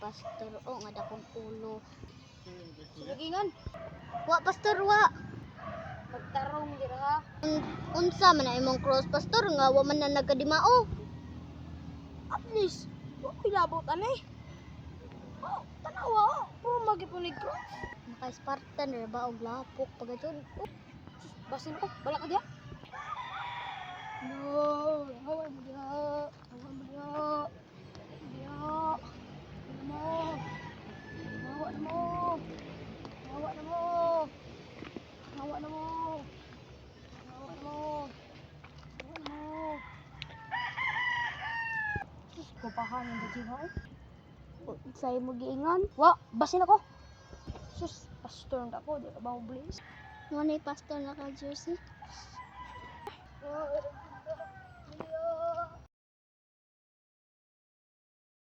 pastor o nga dakong ulo. Suligingan. Wa pastor wa. Magtarong dira ha. Unsa man na imong cross pastor nga wa man na nagkadimao. At least, huwag pinabot ani. Oh, tanawa. Puro magipunig ko. Naka-Spartan ra ba og lapok pagaton. Basin ko. Bala ka diha. No. Hawa mo diha. Hawa mo diha. Diha. Hawa mo. Hawa na mo. Hawa na mo. Hawa na mo. Hawa na mo. Hawa na mo. Sus, kupahan yung bajiha eh. Say mo giingon. Wa, basin ako. Sus, pastor na ako. Di ka ba mo please? Mo ni pastor naka jersey.